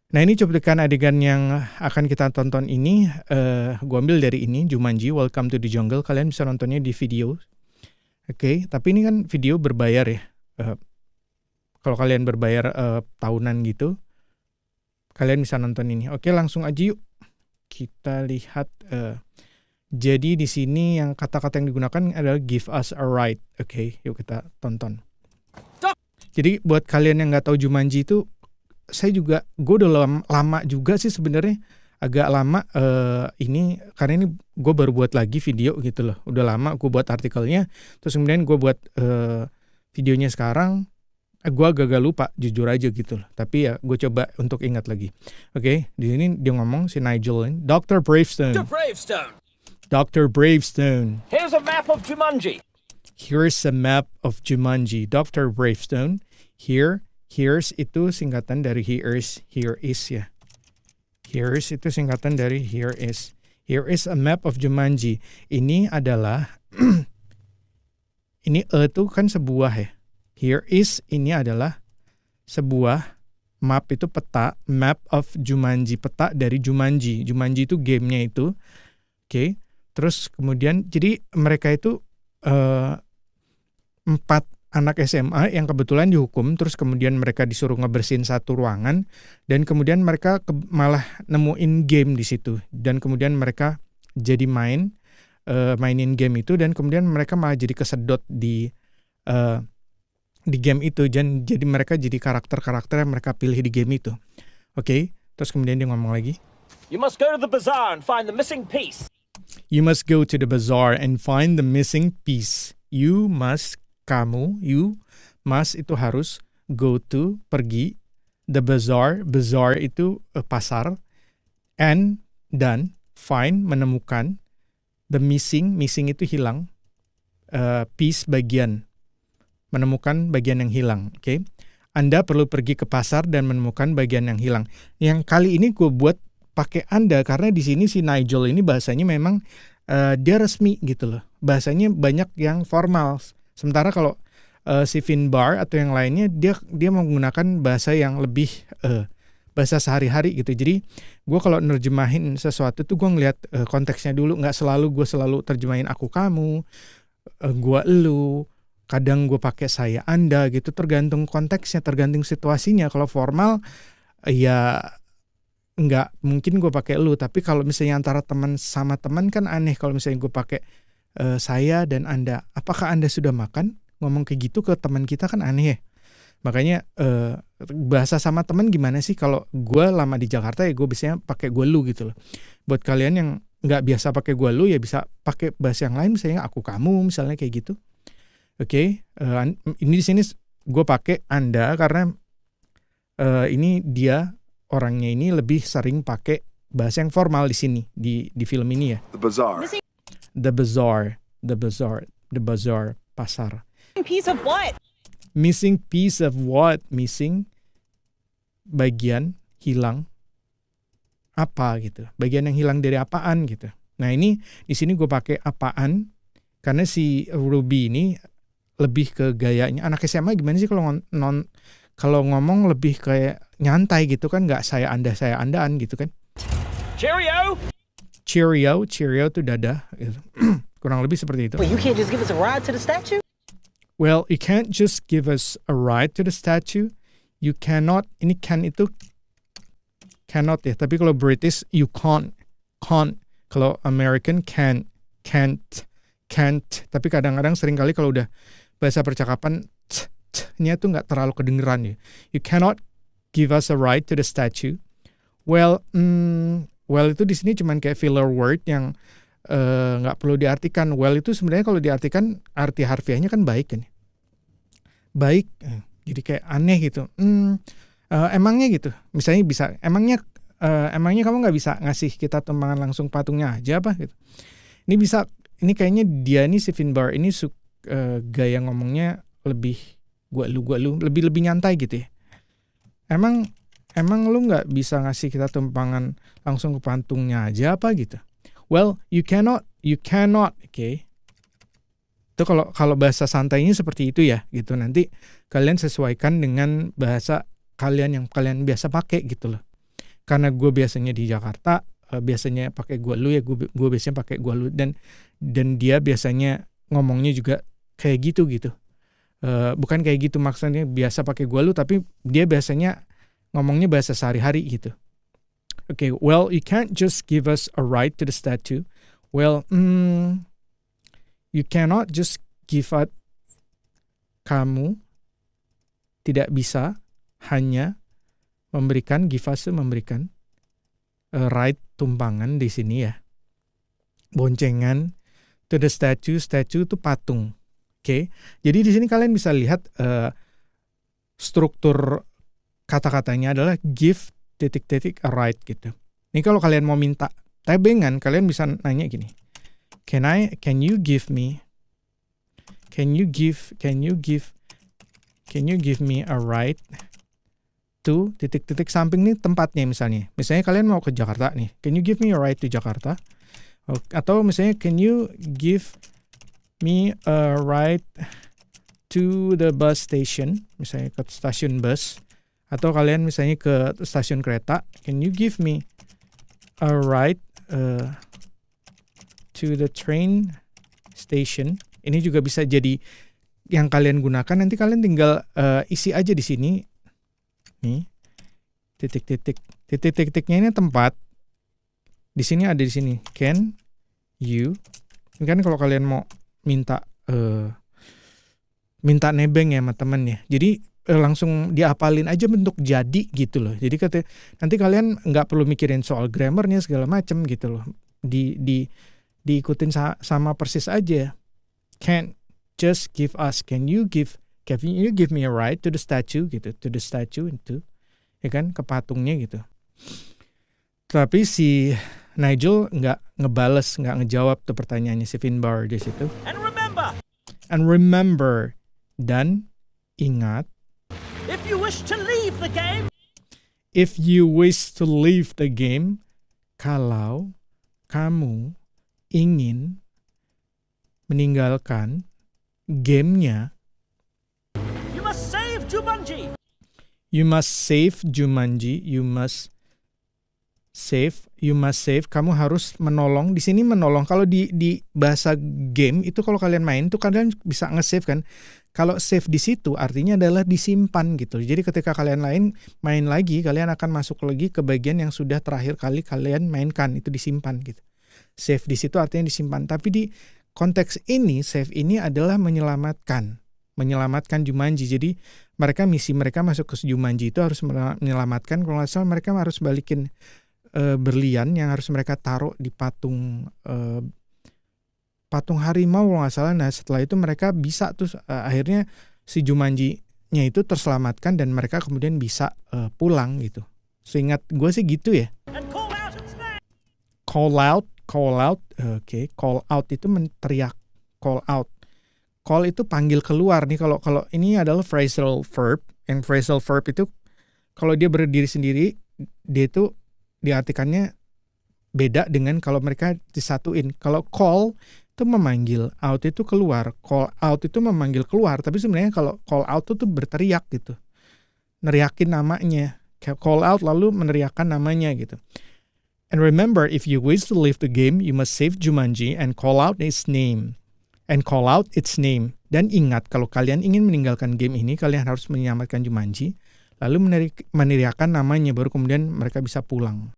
Nah ini cuplikan adegan yang akan kita tonton ini, gue ambil dari ini, Jumanji, Welcome to the Jungle. Kalian bisa nontonnya di video. Oke, tapi ini kan video berbayar ya. Kalau kalian berbayar tahunan gitu, kalian bisa nonton ini. Oke, langsung aja yuk. Kita lihat. Jadi di sini yang kata-kata yang digunakan adalah give us a ride. Oke, yuk kita tonton. Jadi buat kalian yang nggak tahu Jumanji itu, gue udah lama juga sih sebenarnya, agak lama ini karena ini gue baru buat lagi video gitu loh. Udah lama gue buat artikelnya, terus kemudian gue buat videonya sekarang. Gue agak lupa jujur aja gitu loh. Tapi ya gue coba untuk ingat lagi. Oke, di sini dia ngomong si Nigel ini, Dr. Bravestone. Dr. Bravestone. Here's a map of Jumanji. Here's a map of Jumanji. Dr. Bravestone. Here's itu singkatan dari here is ya. Here's itu singkatan dari here is. Here is a map of Jumanji. Ini adalah ini itu kan sebuah ya. Here is ini adalah sebuah map, itu peta, map of Jumanji, peta dari Jumanji. Jumanji itu gamenya itu. Oke. Terus kemudian jadi mereka itu 4 anak SMA yang kebetulan dihukum, terus kemudian mereka disuruh ngebersihin satu ruangan, dan kemudian mereka malah nemuin game di situ, dan kemudian mereka jadi mainin game itu, dan kemudian mereka malah jadi kesedot di game itu, dan jadi mereka jadi karakter-karakter yang mereka pilih di game itu. Oke, terus kemudian dia ngomong lagi. You must go to the bazaar and find the missing piece. You must go to the bazaar and find the missing piece. You must itu harus, go to, pergi, the bazaar itu pasar, and, dan, find, menemukan, the missing itu hilang, piece, bagian, menemukan bagian yang hilang. Oke. Anda perlu pergi ke pasar dan menemukan bagian yang hilang. Yang kali ini gue buat pakai Anda karena di sini si Nigel ini bahasanya memang dia resmi gitu loh. Bahasanya banyak yang formal. Sementara kalau si Finbar atau yang lainnya dia menggunakan bahasa yang lebih bahasa sehari-hari gitu. Jadi gue kalau nerjemahin sesuatu tuh gue ngeliat konteksnya dulu. Nggak selalu gue terjemahin aku kamu, gue elu. Kadang gue pakai saya Anda gitu. Tergantung konteksnya, tergantung situasinya. Kalau formal ya nggak mungkin gue pakai lu. Tapi kalau misalnya antara teman sama teman kan aneh kalau misalnya gue pakai saya dan Anda. Apakah Anda sudah makan? Ngomong kayak gitu ke teman kita kan aneh ya. Makanya bahasa sama teman gimana sih? Kalau gue lama di Jakarta ya gue biasanya pakai gue lu gitu loh. Buat kalian yang nggak biasa pakai gue lu ya bisa pakai bahasa yang lain, misalnya aku kamu misalnya kayak gitu. Oke, ini di sini gue pakai Anda karena ini dia orangnya ini lebih sering pakai bahasa yang formal di sini di film ini ya. The bazaar, pasar. Piece of what? Missing piece of what? Missing bagian hilang apa gitu. Bagian yang hilang dari apaan gitu. Nah ini di sini gue pakai apaan karena si Ruby ini lebih ke gayanya anak SMA gimana sih kalau ngomong lebih kayak nyantai gitu kan, nggak saya andaan gitu kan. Cheerio tuh dadah gitu. Kurang lebih seperti itu. Well, you can't just give us a ride to the statue? Well, you can't just give us a ride to the statue. You cannot, ini can itu cannot ya, tapi kalau British you can't. Kalau American can't. Tapi kadang-kadang seringkali kalau udah bahasa percakapan nya tuh nggak terlalu kedengeran ya. You cannot give us a ride to the statue. Well itu di sini cuman kayak filler word yang nggak perlu diartikan. Well itu sebenarnya kalau diartikan arti harfiahnya kan baik kan. Baik, jadi kayak aneh gitu. Emangnya gitu. Misalnya bisa. Emangnya kamu nggak bisa ngasih kita tumpangan langsung patungnya aja apa gitu. Ini bisa. Ini kayaknya dia nih si Finbar ini gaya ngomongnya lebih gua lu lebih nyantai gitu ya. Emang lu nggak bisa ngasih kita tumpangan langsung ke pantungnya aja apa gitu. Well, you cannot, okay. Itu kalau bahasa santainya seperti itu ya gitu. Nanti kalian sesuaikan dengan bahasa kalian yang kalian biasa pakai gitu loh. karena gue biasanya di Jakarta, biasanya pakai gua lu ya, gue biasanya pakai gua lu, dan dia biasanya ngomongnya juga kayak gitu. Bukan kayak gitu maksudnya biasa pakai gua lu, tapi dia biasanya ngomongnya bahasa sehari-hari gitu. Okay, well, you can't just give us a ride to the statue. Well, you cannot just give us, kamu tidak bisa hanya memberikan, give us memberikan, a ride tumpangan di sini ya. Boncengan, to the statue itu patung. Oke. Jadi di sini kalian bisa lihat struktur kata-katanya adalah give ... a ride gitu. Ini kalau kalian mau minta tebengan, kalian bisa nanya gini. Can you give me a ride to ... samping nih tempatnya misalnya. Misalnya kalian mau ke Jakarta nih. Can you give me a ride to Jakarta? Atau misalnya can you give me a ride to the bus station? Misalnya ke stasiun bus. Atau kalian misalnya ke stasiun kereta, can you give me a ride to the train station? Ini juga bisa jadi yang kalian gunakan. Nanti kalian tinggal isi aja di sini. Nih, titik-titiknya ini tempat. Di sini ada di sini. Can you? Ini kan kalau kalian mau minta nebeng ya sama temen ya. Jadi langsung diapalin aja bentuk jadi gitu loh. Jadi nanti kalian nggak perlu mikirin soal grammarnya segala macem gitu loh. Diikutin sama persis aja. Can just give us. Can you give me a ride to the statue gitu. To the statue itu. Ya kan, ke patungnya gitu. Tapi si Nigel nggak ngebales, nggak ngejawab tuh pertanyaannya si Finbar di situ. And remember. Dan ingat. If you wish to leave the game, kalau kamu ingin meninggalkan gamenya, you must save Jumanji. Kamu harus menolong. Di sini menolong. Kalau di bahasa game itu kalau kalian main tuh kalian bisa nge-save kan. Kalau save di situ artinya adalah disimpan gitu. Jadi ketika kalian main lagi, kalian akan masuk lagi ke bagian yang sudah terakhir kali kalian mainkan, itu disimpan gitu. Save di situ artinya disimpan. Tapi di konteks ini, save ini adalah menyelamatkan Jumanji. Jadi misi mereka masuk ke Jumanji itu harus menyelamatkan. Kalau nggak salah mereka harus balikin berlian yang harus mereka taruh di patung harimau kalau nggak salah. Nah setelah itu mereka bisa tuh akhirnya si Jumanji-nya itu terselamatkan dan mereka kemudian bisa pulang gitu. Seingat gue sih gitu ya. Call out. Oke. Call out itu teriak. Call out. Call itu panggil keluar nih. Kalau ini adalah phrasal verb. Yang phrasal verb itu kalau dia berdiri sendiri, dia itu diartikannya beda dengan kalau mereka disatuin. Kalau call itu memanggil, out itu keluar. Call out itu memanggil keluar, tapi sebenarnya kalau call out itu berteriak gitu. Neriakin namanya. Call out lalu meneriakkan namanya gitu. And remember, if you wish to leave the game, you must save Jumanji and call out its name. Dan ingat, kalau kalian ingin meninggalkan game ini, kalian harus menyelamatkan Jumanji, lalu meneriakkan namanya, baru kemudian mereka bisa pulang.